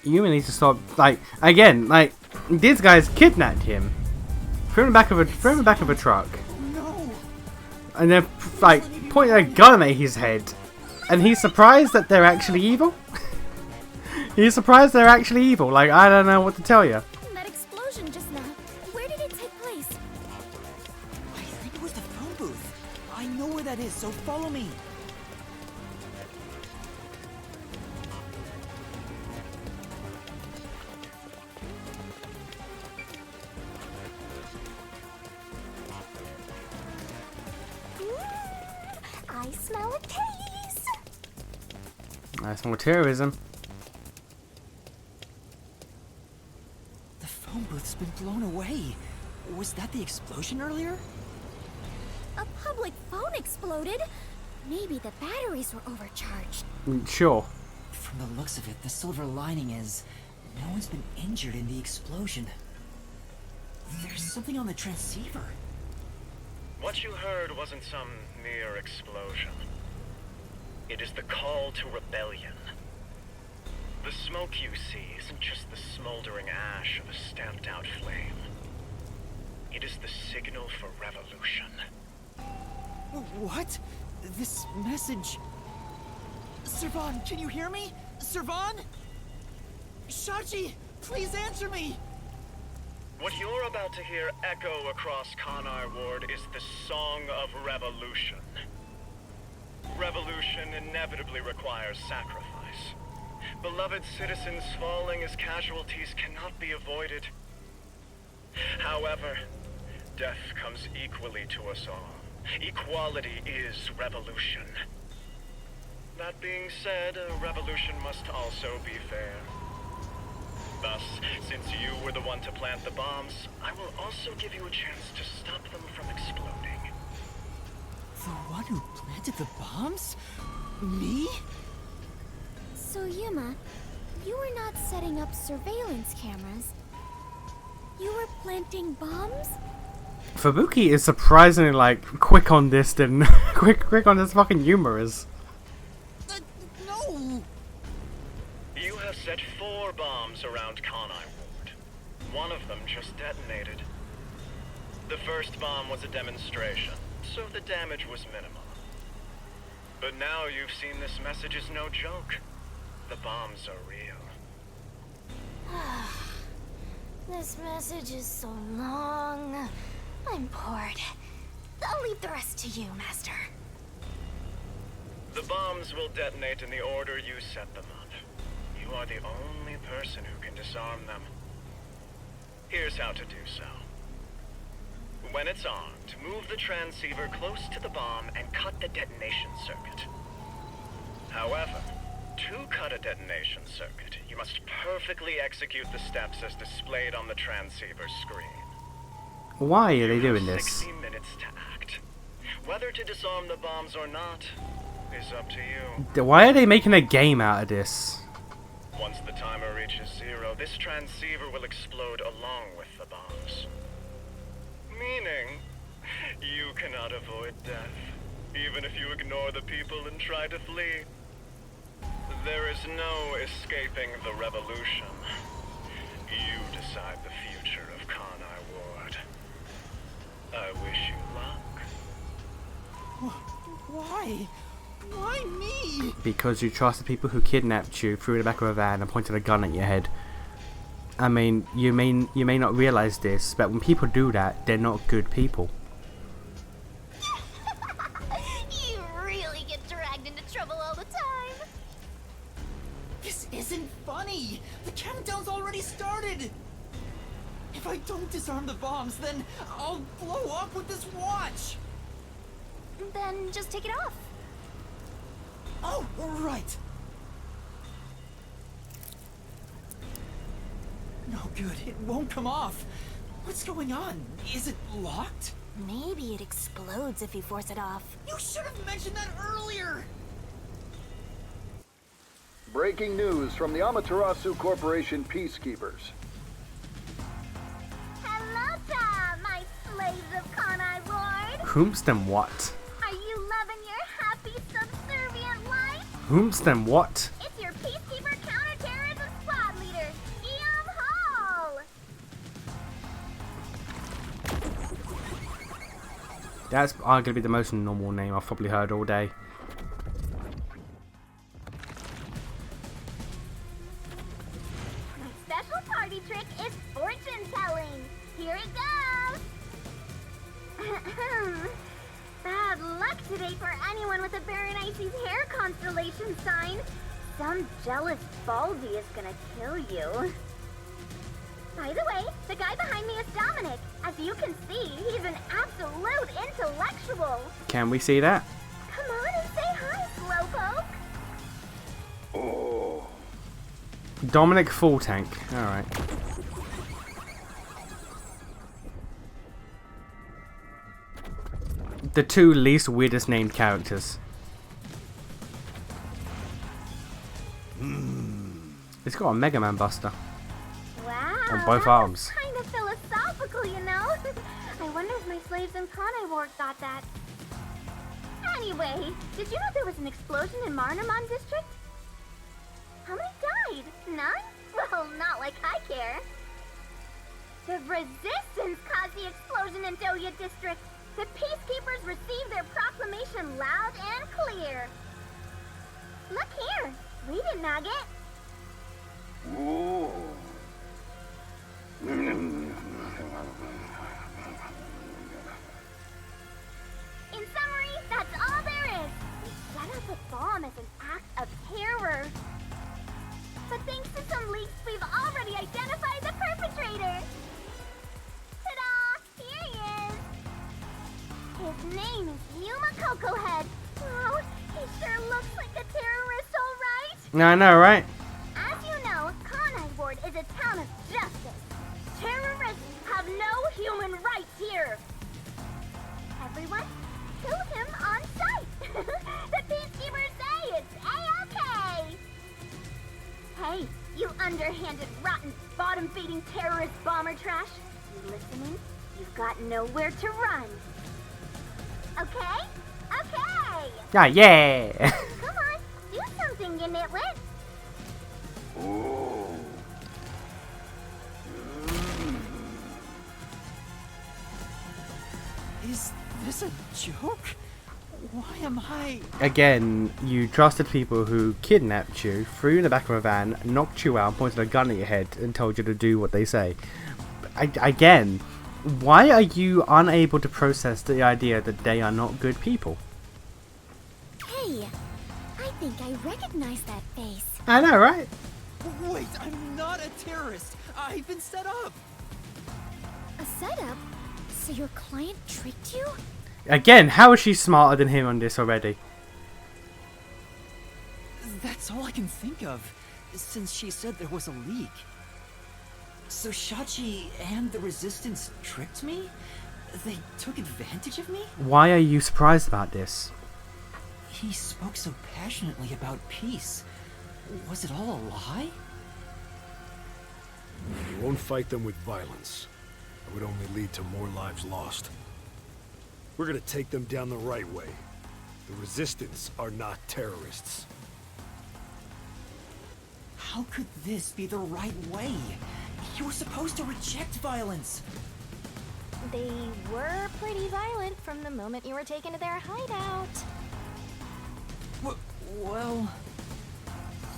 Yuma needs to stop. Like again, like these guys kidnapped him, threw him in the back of a truck, No. and then like pointed a gun at his head, and he's surprised that they're actually evil. He's surprised they're actually evil. Like I don't know what to tell you. That explosion just now. Where did it take place? I think it was the phone booth. I know where that is, so follow me. I smell a case. That's more terrorism. The phone booth's been blown away. Was that the explosion earlier? A public phone exploded. Maybe the batteries were overcharged. Sure. From the looks of it, the silver lining is no one's been injured in the explosion. There's something on the transceiver. What you heard wasn't some mere explosion. It is the call to rebellion. The smoke you see isn't just the smoldering ash of a stamped-out flame. It is the signal for revolution. What? This message... Servan, can you hear me? Servan? Shachi, please answer me! What you're about to hear echo across Kanar Ward is the Song of Revolution. Revolution inevitably requires sacrifice. Beloved citizens falling as casualties cannot be avoided. However, death comes equally to us all. Equality is revolution. That being said, a revolution must also be fair. Thus, since you were the one to plant the bombs, I will also give you a chance to stop them from exploding. The one who planted the bombs? Me? So Yuma, you were not setting up surveillance cameras. You were planting bombs? Fubuki is surprisingly like quick on this than quick on this fucking Yuma is. No! You have set 4 bombs around Kanai Ward. One of them just detonated. The first bomb was a demonstration, so the damage was minimal. But now you've seen this message is no joke. The bombs are real. This message is so long. I'm bored. I'll leave the rest to you, Master. The bombs will detonate in the order you set them up. You are the only person who can disarm them. Here's how to do so. When it's armed, move the transceiver close to the bomb and cut the detonation circuit. However, to cut a detonation circuit, you must perfectly execute the steps as displayed on the transceiver screen. Why are they You have doing this? 60 minutes to act. Whether to disarm the bombs or not is up to you. Why are they making a game out of this? Once the timer reaches 0, this transceiver will explode along with the bombs. Meaning, you cannot avoid death, even if you ignore the people and try to flee. There is no escaping the revolution. You decide the future of Kanai Ward. I wish you luck. Why? Why me? Because you trust the people who kidnapped you, threw in the back of a van, and pointed a gun at your head. I mean, you may not realize this, but when people do that, they're not good people. You really get dragged into trouble all the time. This isn't funny! The countdown's already started! If I don't disarm the bombs, then I'll blow up with this watch! Then just take it off. Oh, right! No good, it won't come off. What's going on? Is it locked? Maybe it explodes if you force it off. You should have mentioned that earlier! Breaking news from the Amaterasu Corporation Peacekeepers. Hello there, my slaves of Kanai Ward. Whomst them what? Are you loving your happy subservient life? Whomst them what? It's your peacekeeper counterterrorism squad leader, That's arguably the most normal name I've probably heard all day. My special party trick is fortune telling. Here it goes. Bad luck today for anyone with a Berenice's hair constellation sign. Some jealous Baldy is gonna kill you. By the way, the guy behind me is Dominic. As you can see, he's an absolute intellectual. Can we see that? Come on and say hi, Slowpoke. Oh. Dominic Full Tank. Alright. The two least weirdest named characters. It's got a Mega Man Buster. Wow, On both that arms. was kind of philosophical, you know? I wonder if my slaves in Carnivore got that. Anyway, did you know there was an explosion in Marnamon District? How many died? None? Well, not like I care. The Resistance caused the explosion in Doya District. The Peacekeepers received their proclamation loud and clear. Look here. Read it, Nugget. Ooh. In summary, that's all there is. We set up a bomb as an act of terror. But thanks to some leaks, we've already identified the perpetrator. Ta-da! Here he is. His name is Yuma Cocohead. Oh, he sure looks like a terrorist, all right? I know, right? As you know, Carnivore is a town of justice. Terrorists have no human rights here. Everyone, kill him on sight. The Peacekeepers say it's A-okay. Hey, you underhanded, rotten, bottom-feeding terrorist bomber trash. You listening? You've got nowhere to run. Okay? Okay! Ah, yeah! Come on, do something, you nitwit. Ooh. Is this a joke? Why am I... Again, you trusted people who kidnapped you, threw you in the back of a van, knocked you out, pointed a gun at your head, and told you to do what they say. Again, why are you unable to process the idea that they are not good people? Hey, I think I recognize that face. I know, right? Wait, I'm not a terrorist. I've been set up. A setup? So your client tricked you? Again, how is she smarter than him on this already? That's all I can think of, since she said there was a leak. So Shachi and the Resistance tricked me? They took advantage of me? Why are you surprised about this? He spoke so passionately about peace. Was it all a lie? We won't fight them with violence. It would only lead to more lives lost. We're gonna take them down the right way. The Resistance are not terrorists. How could this be the right way? You were supposed to reject violence. They were pretty violent from the moment you were taken to their hideout. Well...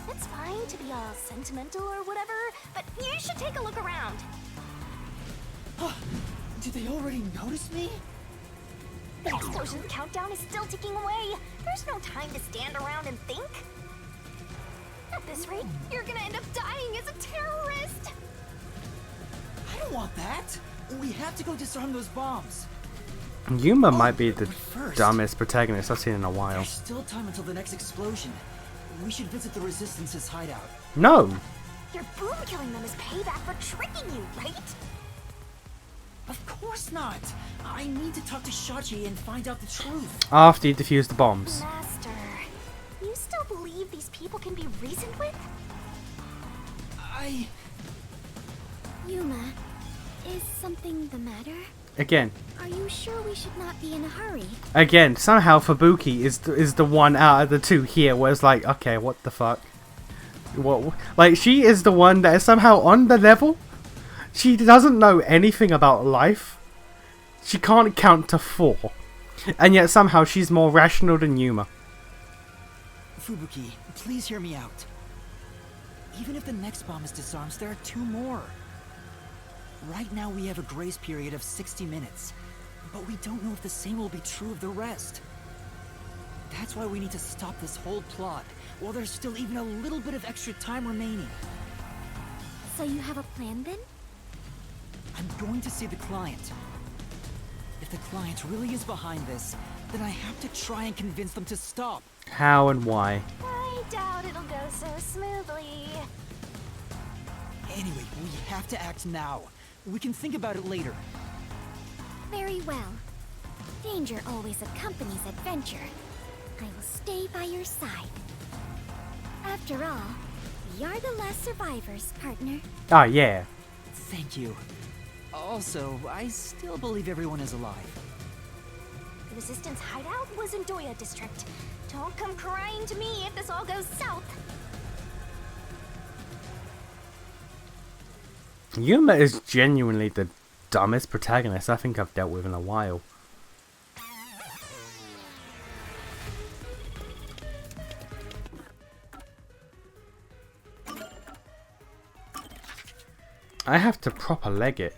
It's fine to be all sentimental or whatever, but you should take a look around. Did they already notice me? The explosion countdown is still ticking away. There's no time to stand around and think. At this rate, you're gonna end up dying as a terrorist. I don't want that. We have to go disarm those bombs. Yuma might be the but first, dumbest protagonist I've seen in a while. There's still time until the next explosion. We should visit the Resistance's hideout. No! You're boom killing them as payback for tricking you, right? Of course not. I need to talk to Shachi and find out the truth. After you defuse the bombs. Master, you still believe these people can be reasoned with? Yuma, is something the matter? Again. Are you sure we should not be in a hurry? Again, somehow Fubuki is the one out of the two here where it's like, okay, what the fuck? What? Like, she is the one that is somehow on the level. She doesn't know anything about life. She can't count to 4. And yet somehow she's more rational than Yuma. Fubuki, please hear me out. Even if the next bomb is disarmed, there are 2 more. Right now we have a grace period of 60 minutes, but we don't know if the same will be true of the rest. That's why we need to stop this whole plot, while there's still even a little bit of extra time remaining. So you have a plan then? I'm going to see the client. If the client really is behind this, then I have to try and convince them to stop. How and why? I doubt it'll go so smoothly. Anyway, we have to act now. We can think about it later. Very well. Danger always accompanies adventure. I will stay by your side. After all, we are the last survivors, partner. Oh, yeah. Thank you. Also, I still believe everyone is alive. The Resistance hideout was in Doya District. Don't come crying to me if this all goes south. Yuma is genuinely the dumbest protagonist I think I've dealt with in a while. I have to proper leg it.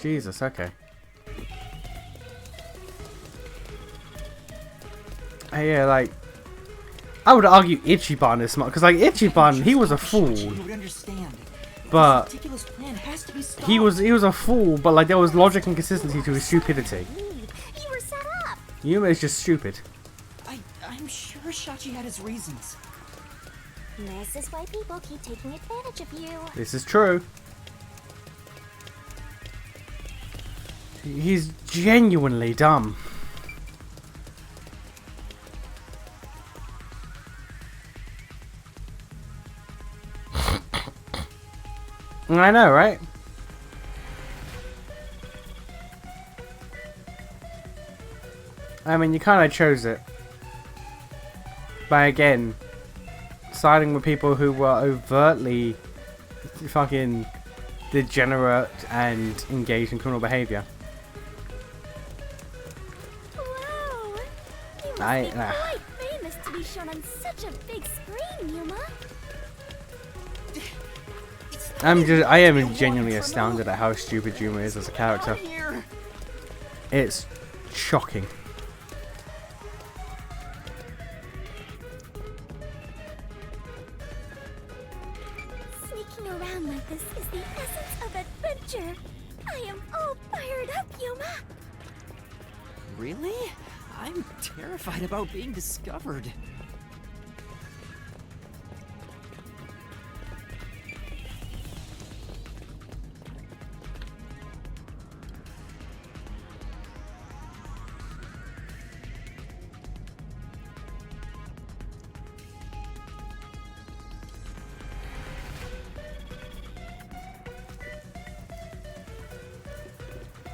Jesus, okay. Yeah, like, I would argue Ichiban is smart, because like Ichiban, he was a fool, You would understand. but This ridiculous plan has to be stopped. he was a fool, but like there was logic and consistency to his stupidity. You were set up. Yuma is just stupid. I'm sure Shachi had his reasons. This is why people keep taking advantage of you. This is true. He's genuinely dumb. I know, right? I mean, you kind of chose it. But again, siding with people who were overtly fucking degenerate and engaged in criminal behavior. Wow! You must I- be quite famous to be shown on such a big screen, Yuma. I am genuinely astounded at how stupid Yuma is as a character. Here. It's shocking. Sneaking around like this is the essence of adventure. I am all fired up, Yuma. Really? I'm terrified about being discovered.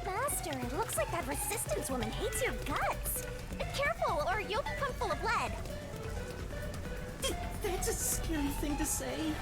Master, it looks like that Resistance woman hates your guts. Be careful, or you'll become full of lead. That's a scary thing to say.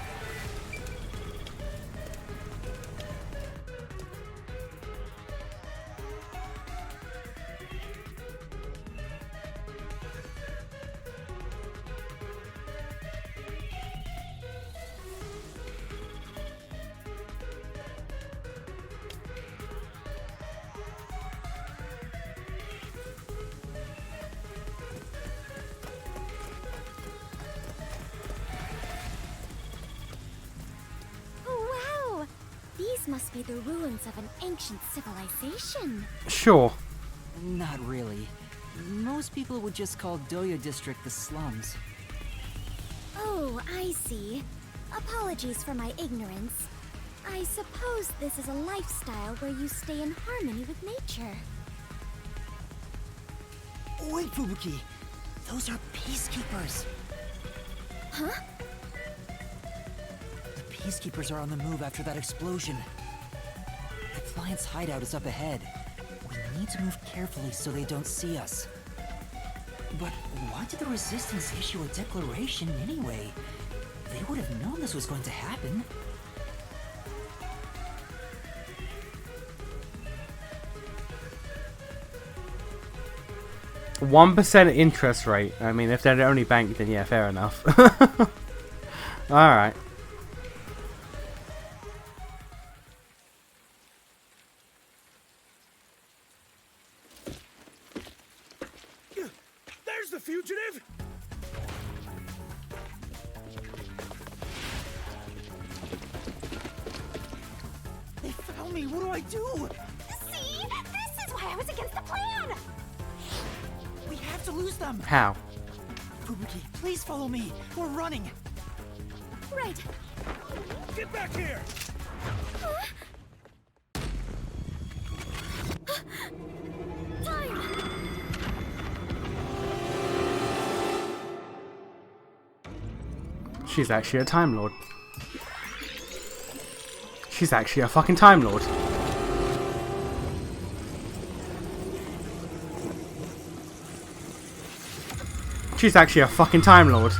Wow! These must be the ruins of an ancient civilization. Sure. Not really. Most people would just call Doya District the slums. Oh, I see. Apologies for my ignorance. I suppose this is a lifestyle where you stay in harmony with nature. Wait, Fubuki! Those are peacekeepers! Huh? The peacekeepers are on the move after that explosion. The client's hideout is up ahead. We need to move carefully so they don't see us. But why did the Resistance issue a declaration anyway? They would have known this was going to happen. 1% interest rate. I mean, if they're the only bank, then yeah, fair enough. Alright. There's the fugitive! They found me. What do I do? See? This is why I was against the plan! We have to lose them. How? Fubuki, please follow me. We're running. Right. Get back here! Time! She's actually a Time Lord. She's actually a fucking Time Lord. She's actually a fucking Time Lord.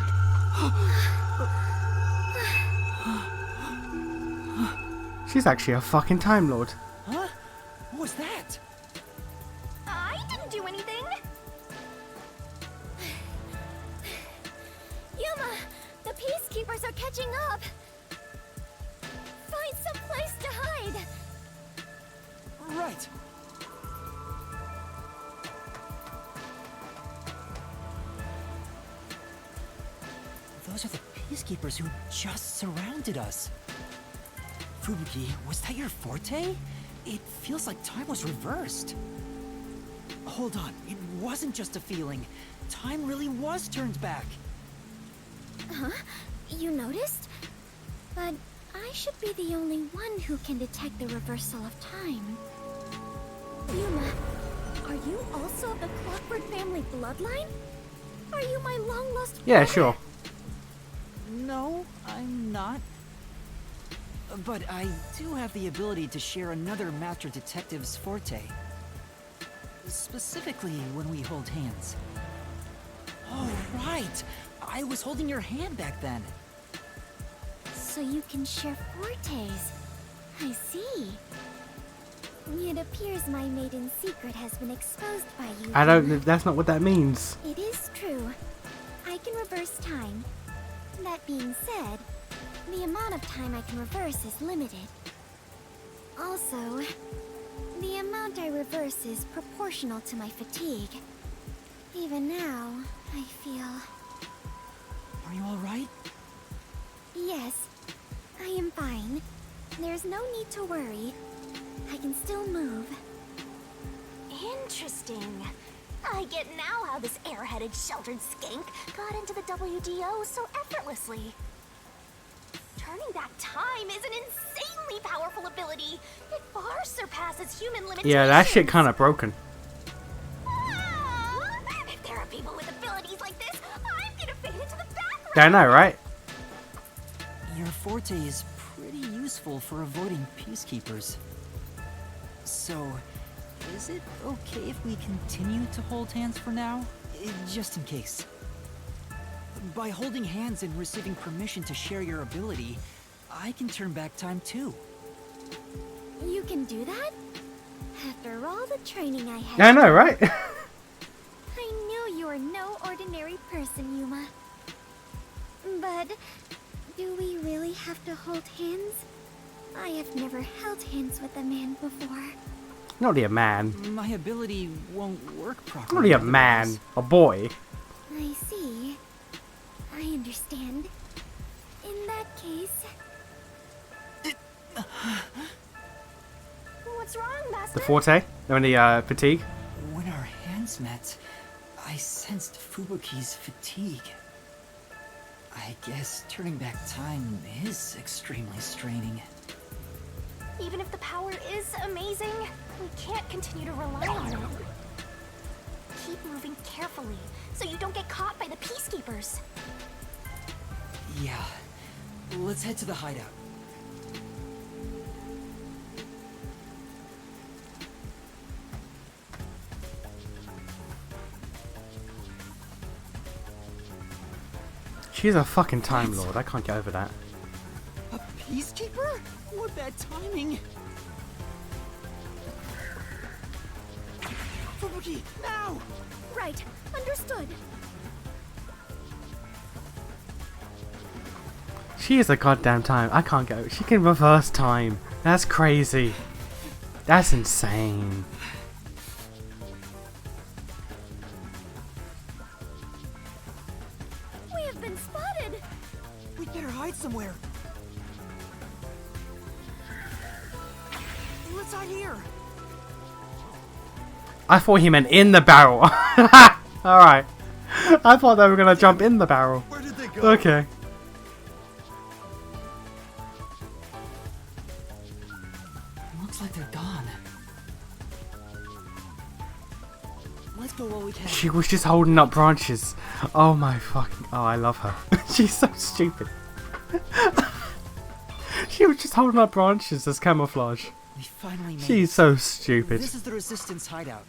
She's actually a fucking Time Lord. Huh? What was that? I didn't do anything! Yuma! The peacekeepers are catching up! Find some place to hide! Right. Those are the peacekeepers who just surrounded us. Fubuki, was that your forte? It feels like time was reversed. Hold on, it wasn't just a feeling. Time really was turned back. Huh? You noticed? But I should be the only one who can detect the reversal of time. Yuma, are you also of the Clockwork family bloodline? Are you my long-lost Yeah, brother? sure. No, I'm not. But I do have the ability to share another Master Detective's forte. Specifically when we hold hands. Oh, right! I was holding your hand back then. So you can share fortes. I see. It appears my maiden secret has been exposed by you. I don't. That's not what that means. It is true. I can reverse time. That being said, the amount of time I can reverse is limited. Also, the amount I reverse is proportional to my fatigue. Even now, I feel... Are you alright? Yes, I am fine. There's no need to worry. I can still move. Interesting. I get now how this airheaded sheltered skank got into the WDO so effortlessly. Turning back time is an insanely powerful ability. It far surpasses human limitations. Yeah, that shit kind of broken. Ah! If there are people with abilities like this, I'm gonna fade into the background. Yeah, I know, right? Your forte is pretty useful for avoiding peacekeepers. So, is it okay if we continue to hold hands for now? Just in case. By holding hands and receiving permission to share your ability, I can turn back time too. You can do that? After all the training I had... Yeah, I know, right? I knew you were no ordinary person, Yuma. But do we really have to hold hands? I have never held hands with a man before. Not really a man. My ability won't work Not properly. really a man. otherwise. A boy. I see. I understand. In that case... What's wrong, Master? The forte. No, the fatigue. When our hands met, I sensed Fubuki's fatigue. I guess turning back time is extremely straining. Even if the power is amazing, we can't continue to rely on it. Keep moving carefully, so you don't get caught by the peacekeepers. Yeah. Let's head to the hideout. She's a fucking Time Lord. I can't get over that. A peacekeeper? What bad timing! Fubuki, now! Right, understood. She is a goddamn time. I can't go. She can reverse time. That's crazy. That's insane. We have been spotted. We'd better hide somewhere. Let's hide here. I thought he meant in the barrel. Alright. I thought they were gonna jump in the barrel. Where did they go? Okay. Looks like they're gone. Let's go while we can. She was just holding up branches. Oh my fucking... Oh, I love her. She's so stupid. She was just holding up branches as camouflage. We finally made She's it. so stupid. This is the Resistance hideout.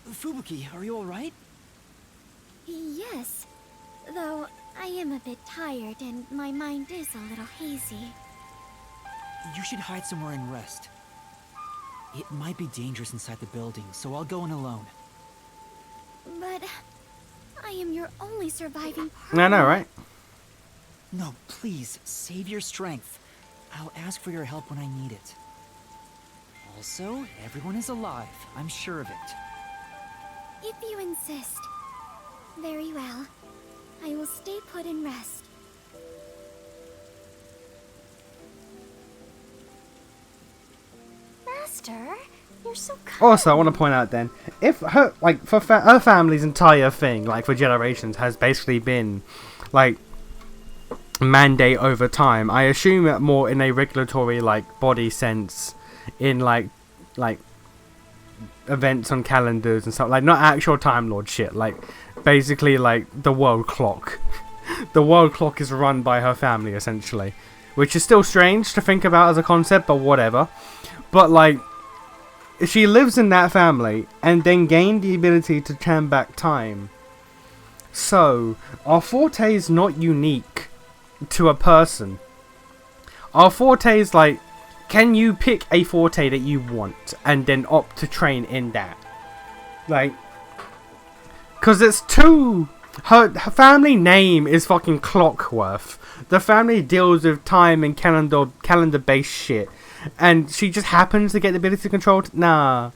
Fubuki, are you alright? Yes, though I am a bit tired and my mind is a little hazy. You should hide somewhere and rest. It might be dangerous inside the building, so I'll go in alone. But I am your only surviving I partner. know, right? No, please, save your strength. I'll ask for your help when I need it. Also, everyone is alive. I'm sure of it. If you insist. Very well. I will stay put and rest. Master, you're so kind. Also, I want to point out then, if her, like, for her family's entire thing, like, for generations, has basically been, like, mandate over time, I assume that more in a regulatory, like, body sense, in, like, events on calendars and stuff, like, not actual Time Lord shit, like, basically, like, the world clock. The world clock is run by her family, essentially, which is still strange to think about as a concept, but whatever. But, like, she lives in that family and then gained the ability to turn back time. So, our forte is not unique to a person. Our forte is like, can you pick a forte that you want and then opt to train in that? Like, because it's too... Her family name is fucking Clockworth. The family deals with time and calendar-based shit. And she just happens to get the ability to control... Nah.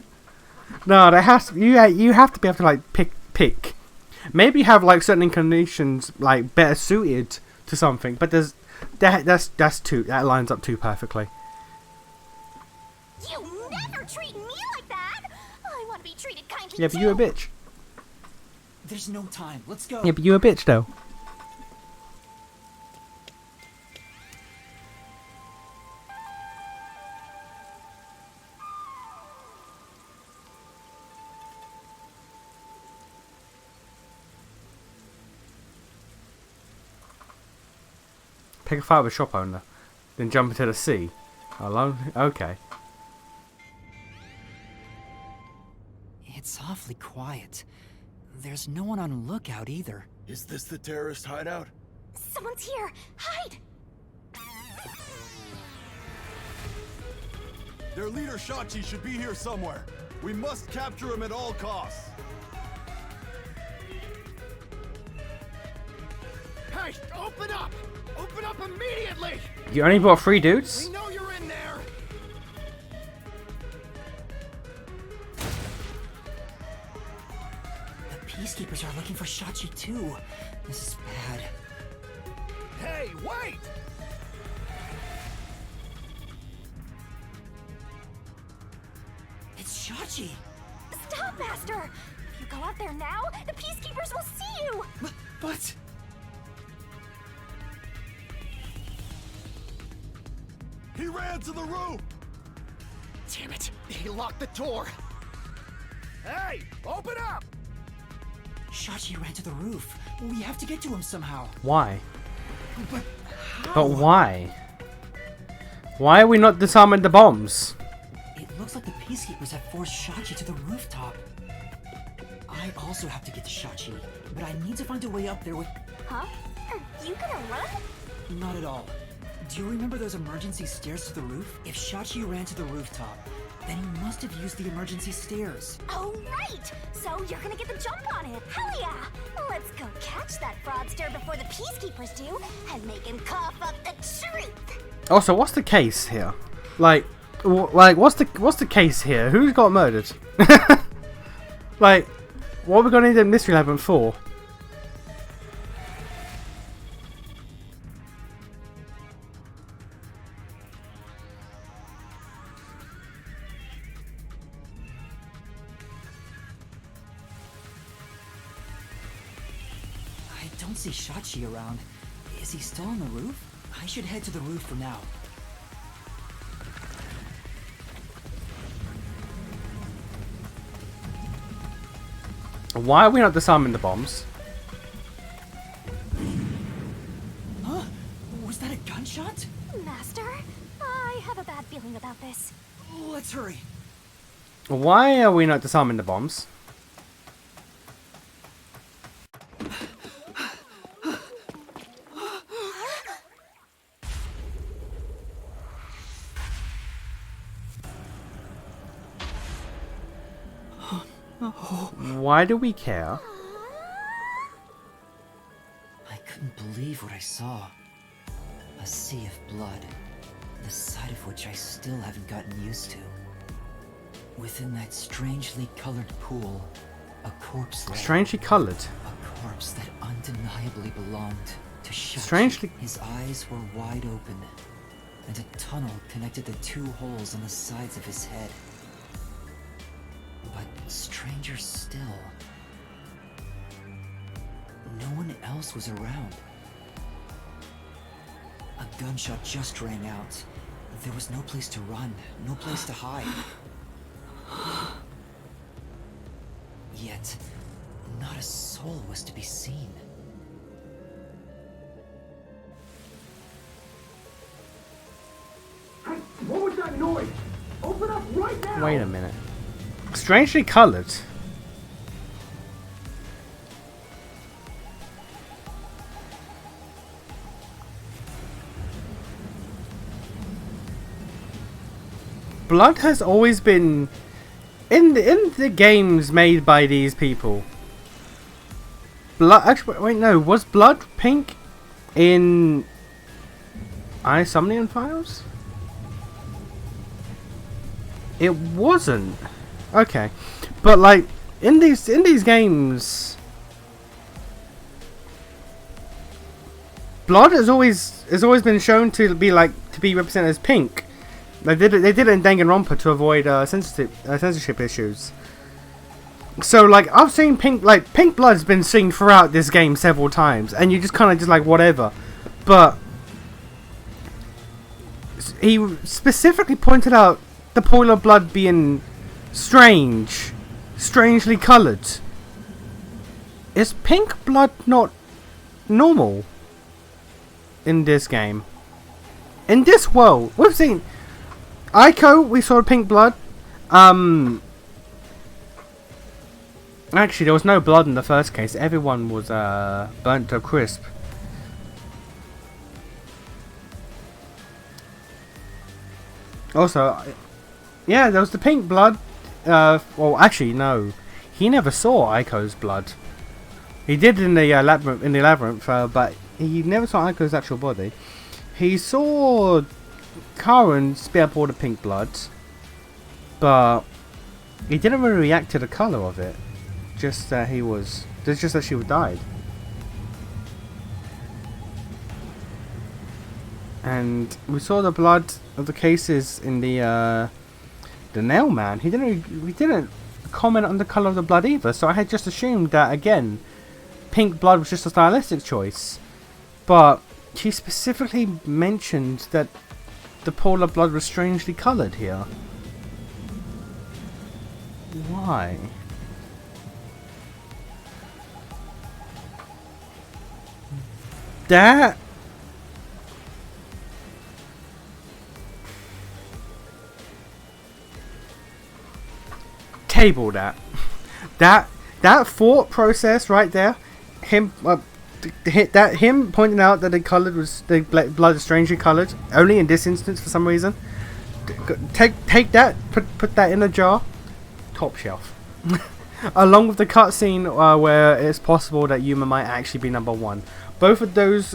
No, there has to, you have to be able to, like, pick. Maybe have, like, certain inclinations, like, better suited to something. But there's... That lines up too perfectly. You never treat me like that. I want to be treated kindly Yeah, but too. you a bitch. There's no time. Let's go. Yeah, but you a bitch, though. Pick a fight with a shop owner, then jump into the sea. Alone? Okay. It's awfully quiet. There's no one on lookout either. Is this the terrorist hideout? Someone's here. Hide. Their leader Shachi should be here somewhere. We must capture him at all costs. Hey, open up! Open up immediately! You only brought 3 dudes? We know you're in there! The Peacekeepers are looking for Shachi too. This is bad. Hey, wait! It's Shachi! Stop, Master. If you go out there now, the Peacekeepers will see you. But... He ran to the roof! Damn it! He locked the door! Hey, open up! Shachi ran to the roof. We have to get to him somehow. Why? But how? But why? Why are we not disarming the bombs? It looks like the Peacekeepers have forced Shachi to the rooftop. I also have to get to Shachi, but I need to find a way up there with... Huh? Are you gonna run? Not at all. Do you remember those emergency stairs to the roof? If Shachi ran to the rooftop, Then he must have used the emergency stairs. Oh, right! So you're gonna get the jump on it. Hell yeah! Let's go catch that fraudster before the Peacekeepers do and make him cough up the truth. Also, what's the case here? Like what's the case here? Who got murdered? Like, what are we gonna need a mystery labyrinth for? I don't see Shachi around. Is he still on the roof? I should head to the roof for now. Why are we not disarming the bombs? Huh? Was that a gunshot? Master, I have a bad feeling about this. Let's hurry. Why are we not disarming the bombs? Why do we care? I couldn't believe what I saw. A sea of blood, the sight of which I still haven't gotten used to. Within that strangely colored pool, a corpse lay. Strangely coloured. A corpse that undeniably belonged to Shachi. Strangely. His eyes were wide open, and a tunnel connected the two holes on the sides of his head. But stranger still, no one else was around. A gunshot just rang out. There was no place to run, no place to hide. Yet, not a soul was to be seen. Hey, what was that noise? Open up right now! Wait a minute. Strangely coloured. Blood has always been in the games made by these people. Blood. Actually, wait, no. Was blood pink in IsNation Files? It wasn't. Okay, but like in these games, blood has always been shown to be represented as pink. They did it in Danganronpa to avoid censorship issues. So like I've seen pink blood's been seen throughout this game several times, and you just kind of just like whatever. But he specifically pointed out the pool of blood being strangely coloured. Is pink blood not normal in this game? In this world, we've seen Aiko, we saw pink blood. Actually, there was no blood in the first case. Everyone was burnt to a crisp. Also, yeah, there was the pink blood. Well, actually, no. He never saw Aiko's blood. He did in the labyrinth, but he never saw Aiko's actual body. He saw Karen spit up all the pink blood, but he didn't really react to the color of it. Just that she died. And we saw the blood of the cases in the nail man. We didn't comment on the color of the blood either, so I had just assumed that again pink blood was just a stylistic choice. But he specifically mentioned that the pool of blood was strangely colored here. Why? That table that thought process right there, him pointing out that the blood is strangely colored only in this instance for some reason, Take that. Put that in a jar. Top shelf. Along with the cutscene where it's possible that Yuma might actually be number 1. Both of those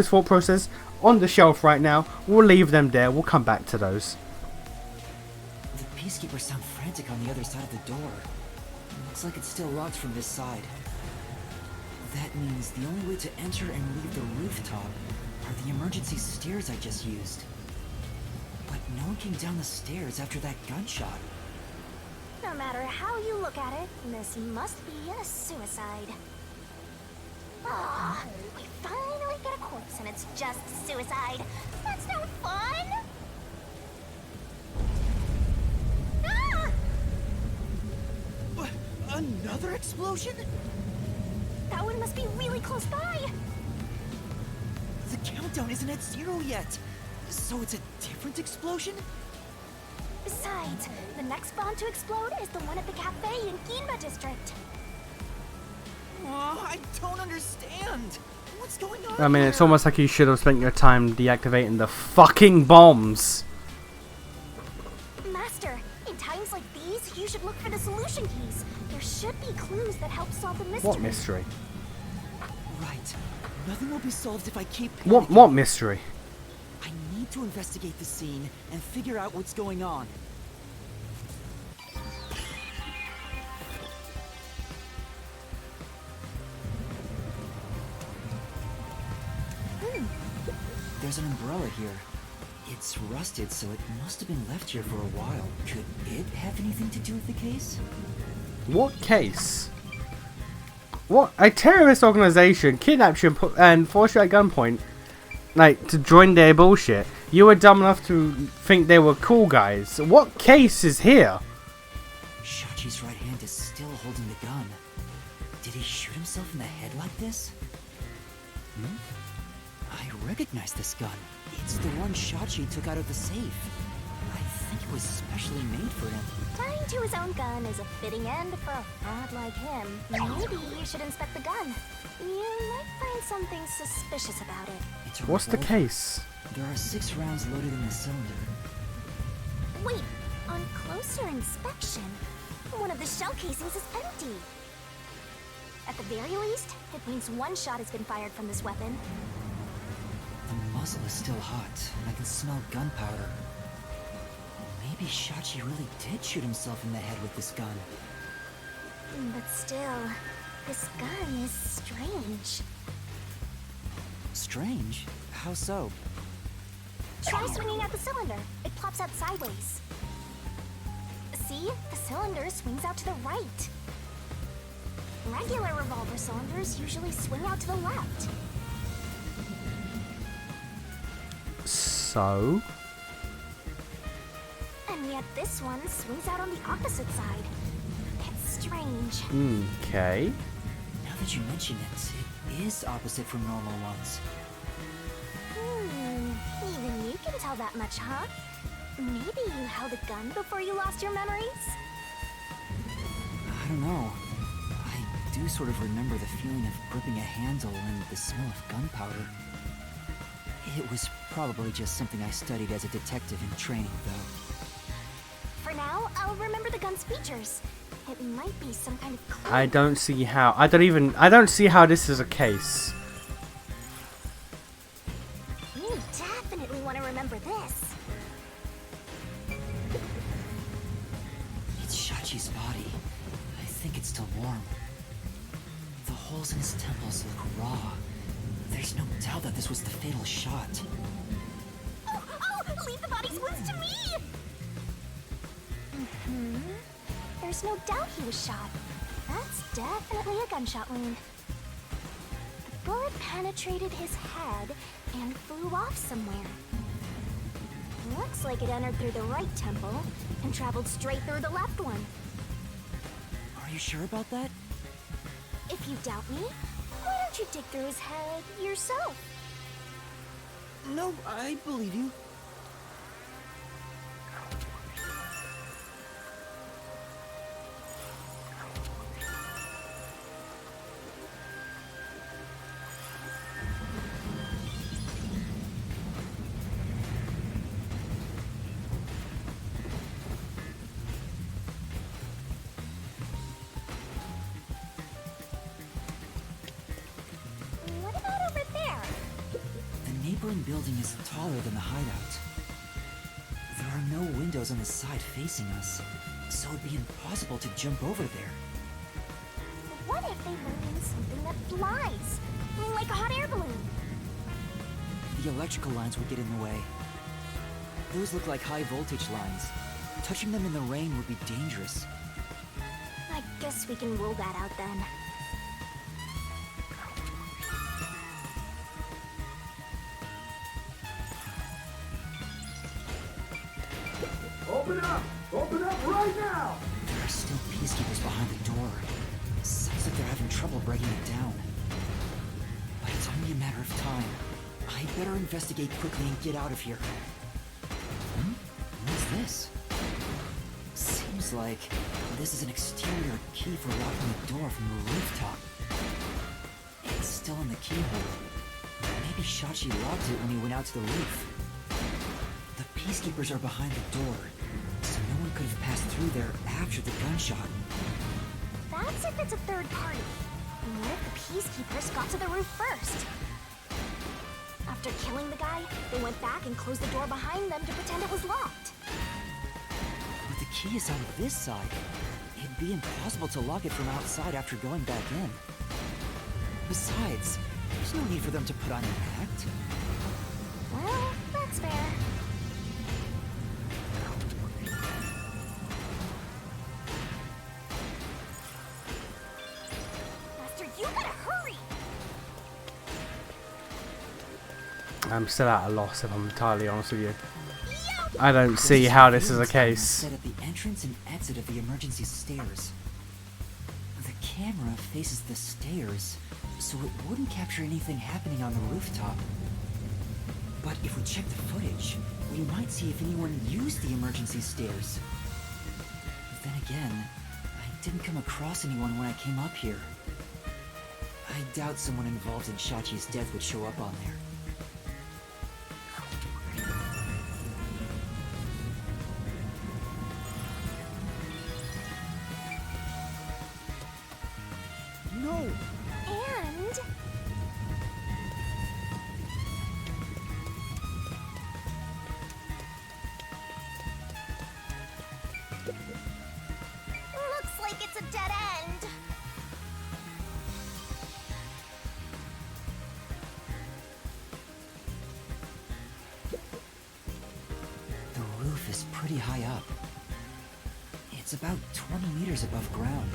thought process on the shelf right now. We'll leave them there. We'll come back to those. The peacekeepers sound frantic on the other side of the door. Looks like it's still locked from this side. That means the only way to enter and leave the rooftop are the emergency stairs I just used. But no one came down the stairs after that gunshot. No matter how you look at it, this must be a suicide. Ah, we finally get a corpse and it's just suicide. That's no fun! Ah! What? Another explosion? That one must be really close by. The countdown isn't at 0 yet. So it's a different explosion? Besides, the next bomb to explode is the one at the cafe in Yuma district. Oh, I don't understand. What's going on I mean, it's here? almost like you should have spent your time deactivating the fucking bombs. Master, in times like these, you should look for the solution keys. There should be clues that help solve the mystery. What mystery? Right. Nothing will be solved if I keep What mystery? I need to investigate the scene and figure out what's going on. There's an umbrella here. It's rusted, so it must have been left here for a while. Could it have anything to do with the case? What case? What? A terrorist organization kidnapped you and forced you at gunpoint, like, to join their bullshit. You were dumb enough to think they were cool guys. What case is here? Shachi's right hand is still holding the gun. Did he shoot himself in the head like this? I recognize this gun. It's the one Shachi took out of the safe. I think it was specially made for him. Tying to his own gun is a fitting end for a fraud like him. Maybe you should inspect the gun. You might find something suspicious about it. It's a What's the revolver. case? There are 6 rounds loaded in the cylinder. Wait, on closer inspection, one of the shell casings is empty. At the very least, it means one shot has been fired from this weapon. The muzzle is still hot, and I can smell gunpowder. Maybe Shachi really did shoot himself in the head with this gun. But still, this gun is strange. Strange? How so? Try swinging at the cylinder. It plops out sideways. See? The cylinder swings out to the right. Regular revolver cylinders usually swing out to the left. So? And yet this one swings out on the opposite side. It's strange. Okay. Now that you mention it, it is opposite from normal ones. Even you can tell that much, huh? Maybe you held a gun before you lost your memories? I don't know. I do sort of remember the feeling of gripping a handle and the smell of gunpowder. It was probably just something I studied as a detective in training, though. For now, I'll remember the gun's features. It might be some kind of clue. I don't see how. I don't see how this is a case. You definitely want to remember this. It's Shachi's body. I think it's still warm. The holes in his temples look raw. There's no doubt that this was the fatal shot. Oh, leave the body's wounds to me! There's no doubt he was shot. That's definitely a gunshot wound. The bullet penetrated his head and flew off somewhere. Looks like it entered through the right temple and traveled straight through the left one. Are you sure about that? If you doubt me, why don't you dig through his head yourself? No, I believe you. foreign building is taller than the hideout. There are no windows on the side facing us, so it'd be impossible to jump over there. What if they bring in something that flies? Like a hot air balloon? The electrical lines would get in the way. Those look like high voltage lines. Touching them in the rain would be dangerous. I guess we can rule that out then. Open up! Open up right now! There are still peacekeepers behind the door. Sounds like they're having trouble breaking it down. But it's only a matter of time. I better investigate quickly and get out of here. What's this? Seems like this is an exterior key for locking the door from the rooftop. It's still in the keyhole. Maybe Shachi locked it when he went out to the roof. The peacekeepers are behind the door, so no one could have passed through there after the gunshot. That's if it's a third party. And what if the peacekeepers got to the roof first? After killing the guy, they went back and closed the door behind them to pretend it was locked. But the key is on this side. It'd be impossible to lock it from outside after going back in. Besides, there's no need for them to put on an act. Well, that's fair. Master, you gotta hurry! I'm still at a loss if I'm entirely honest with you. I don't see how this is a case. Set at the entrance and exit of the emergency stairs. The camera faces the stairs, so it wouldn't capture anything happening on the rooftop. But if we check the footage, we might see if anyone used the emergency stairs. Then again, I didn't come across anyone when I came up here. I doubt someone involved in Shachi's death would show up on there. No! And... looks like it's a dead end. The roof is pretty high up. It's about 20 meters above ground.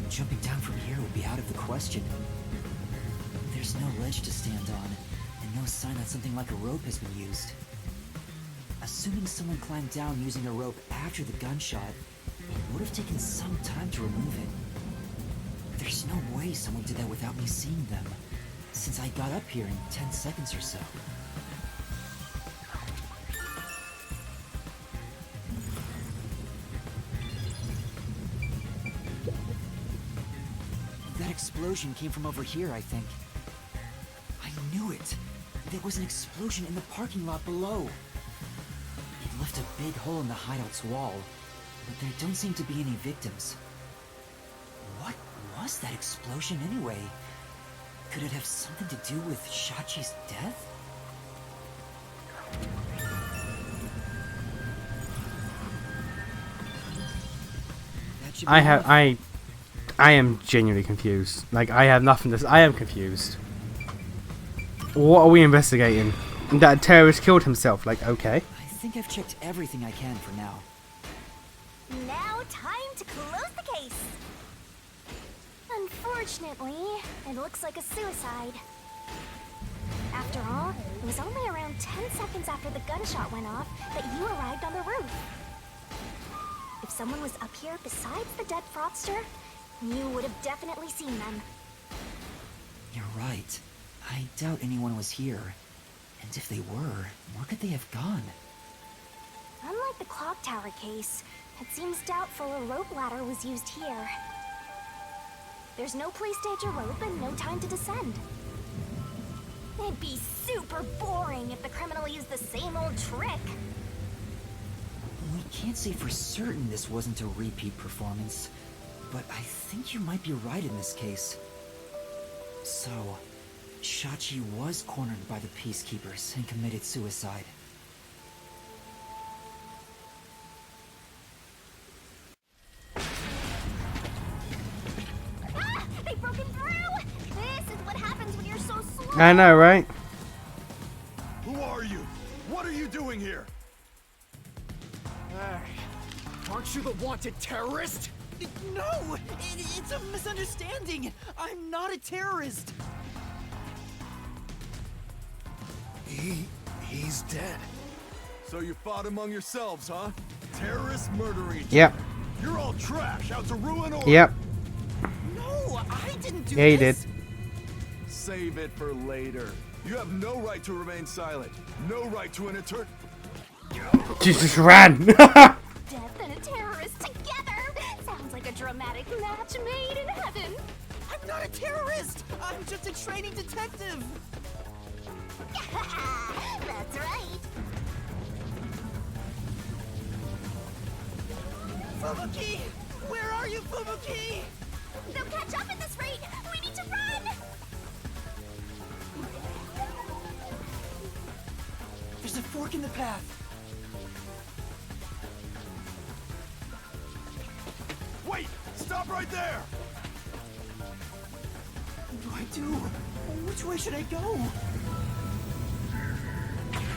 Jumping down from here would be out of the question. There's no ledge to stand on, and no sign that something like a rope has been used. Assuming someone climbed down using a rope after the gunshot, it would have taken some time to remove it. There's no way someone did that without me seeing them, since I got up here in 10 seconds or so. That explosion came from over here, I think. I knew it! There was an explosion in the parking lot below. It left a big hole in the hideout's wall, but there don't seem to be any victims. What was that explosion anyway? Could it have something to do with Shachi's death? That should be enough. I am genuinely confused. Like, I have nothing to... I am confused. What are we investigating? That a terrorist killed himself. Like, okay. I think I've checked everything I can for now. Now, time to close the case. Unfortunately, it looks like a suicide. After all, it was only around 10 seconds after the gunshot went off that you arrived on the roof. If someone was up here besides the dead fraudster, you would have definitely seen them. You're right. I doubt anyone was here. And if they were, where could they have gone? Unlike the clock tower case, it seems doubtful a rope ladder was used here. There's no place to hitch a rope and no time to descend. It'd be super boring if the criminal used the same old trick. We can't say for certain this wasn't a repeat performance, but I think you might be right in this case. So, Shachi was cornered by the Peacekeepers and committed suicide. Ah! They've broken through! This is what happens when you're so slow! I know, right? Who are you? What are you doing here? Aren't you the wanted terrorist? No! It's a misunderstanding! I'm not a terrorist! He's dead. So you fought among yourselves, huh? Terrorists murdering each Yep. other. You're all trash, out to ruin order. Yep. No, I didn't do Yeah, you this! did. Save it for later. You have no right to remain silent. No right to an eternal... She just ran. Death and a terrorist together! Sounds like a dramatic match made in heaven! I'm not a terrorist! I'm just a training detective! That's right! Fubuki! Where are you, Fubuki? They'll catch up at this rate! We need to run! There's a fork in the path. Wait! Stop right there! What do I do? Which way should I go?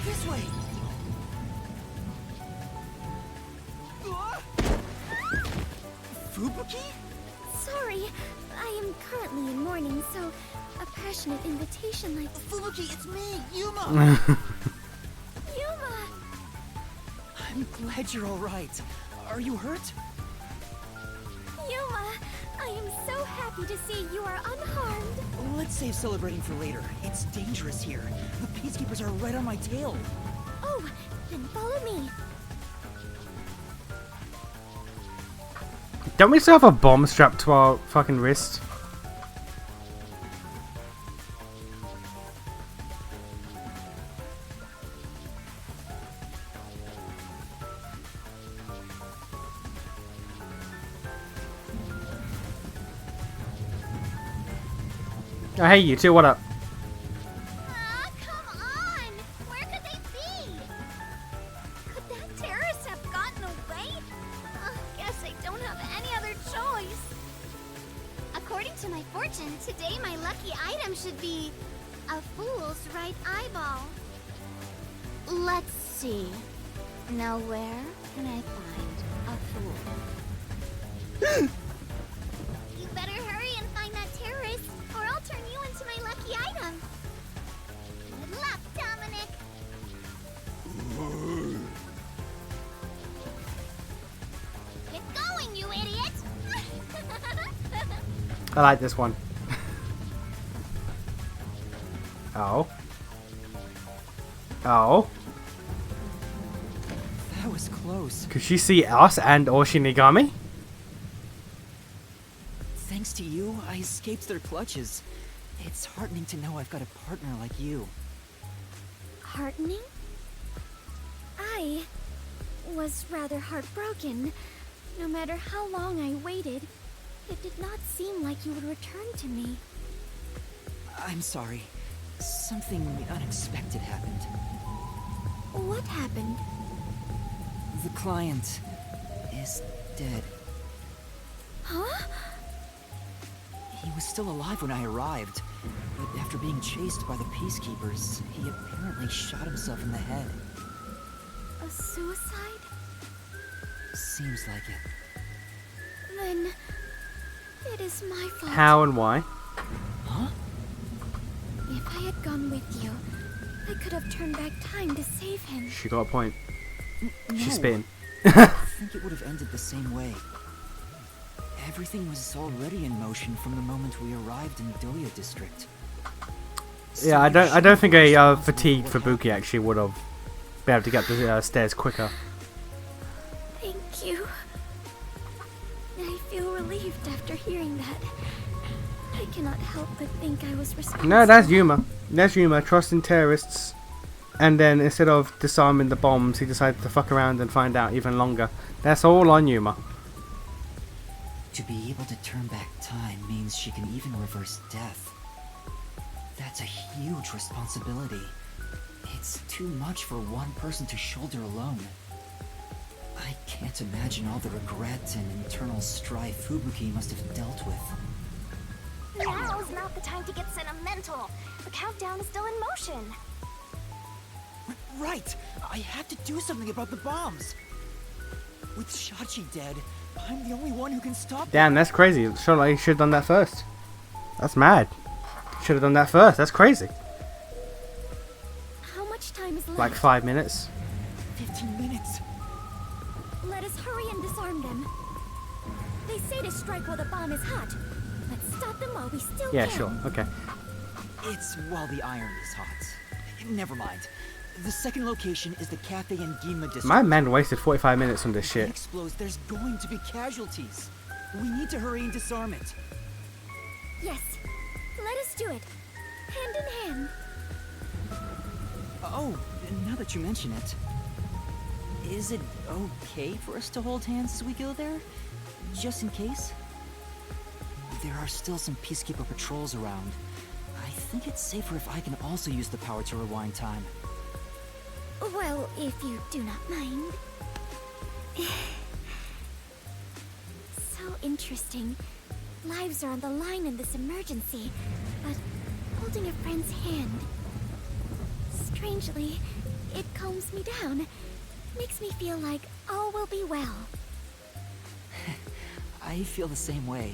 This way. Ah! Fubuki? Sorry, I am currently in mourning, so a passionate invitation like Fubuki, it's me, Yuma! Yuma! I'm glad you're alright. Are you hurt? Yuma, I am so happy to see you are unharmed. Let's save celebrating for later. It's dangerous here. The Peacekeepers are right on my tail. Oh, then follow me. Don't we still have a bomb strapped to our fucking wrist? Oh, hey, you two, what up? Ah, come on! Where could they be? Could that terrorist have gotten away? Guess I don't have any other choice. According to my fortune, today my lucky item should be a fool's right eyeball. Let's see. Now where can I find a fool? You better hurry and find that terrorist, or I'll turn you into my lucky item. Good luck, Dominic. Get going, you idiot! I like this one. Oh. Oh. That was close. Could she see us and or Shinigami? Thanks to you, I escaped their clutches. It's heartening to know I've got a partner like you. Heartening? I was rather heartbroken. No matter how long I waited, it did not seem like you would return to me. I'm sorry. Something unexpected happened. What happened? The client is dead. Huh? He was still alive when I arrived, but after being chased by the Peacekeepers, he apparently shot himself in the head. A suicide? Seems like it. Then it is my fault. How and why? Huh? If I had gone with you, I could have turned back time to save him. She got a point. She's No. spitting. I think it would have ended the same way. Everything was already in motion from the moment we arrived in Doya District. Yeah, I So don't think a you're fatigued sure what Fubuki actually would have been able to get the stairs quicker. Thank you. I feel relieved after hearing that. I cannot help but think I was responsible. No, that's Yuma. That's Yuma trusting terrorists, and then instead of disarming the bombs, he decided to fuck around and find out even longer. That's all on Yuma. To be able to turn back time means she can even reverse death. That's a huge responsibility. It's too much for one person to shoulder alone. I can't imagine all the regret and internal strife Fubuki must have dealt with. Now's not the time to get sentimental. The countdown is still in motion. Right! I have to do something about the bombs! With Shachi dead, I'm the only one who can stop Damn, that's crazy. Should have done that first. That's mad. Should have done that first. That's crazy. How much time is left? Like 5 minutes. 15 minutes. Let us hurry and disarm them. They say to strike while the bomb is hot. Let's stop them while we still Yeah, can. sure. Okay. It's while the iron is hot. Never mind. The second location is the cafe in Yuma district. My man wasted 45 minutes on this If it shit. explodes, there's going to be casualties. We need to hurry and disarm it. Yes. Let us do it. Hand in hand. Oh, now that you mention it, is it okay for us to hold hands as we go there? Just in case? There are still some Peacekeeper patrols around. I think it's safer if I can also use the power to rewind time. Well, if you do not mind. So interesting. Lives are on the line in this emergency, but holding a friend's hand. Strangely, it calms me down. Makes me feel like all will be well. I feel the same way.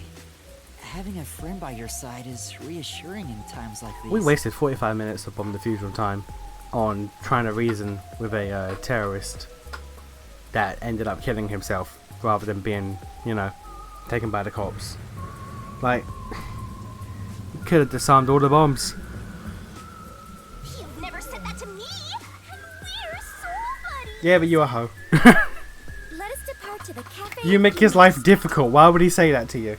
Having a friend by your side is reassuring in times like these. We wasted 45 minutes of bomb diffusion time on trying to reason with a terrorist that ended up killing himself rather than being, you know, taken by the cops. Like, could have disarmed all the bombs. You've never said that to me! And we're soul buddies! Yeah, but you're a hoe. Let us depart to the cafe. You make his life difficult. Why would he say that to you?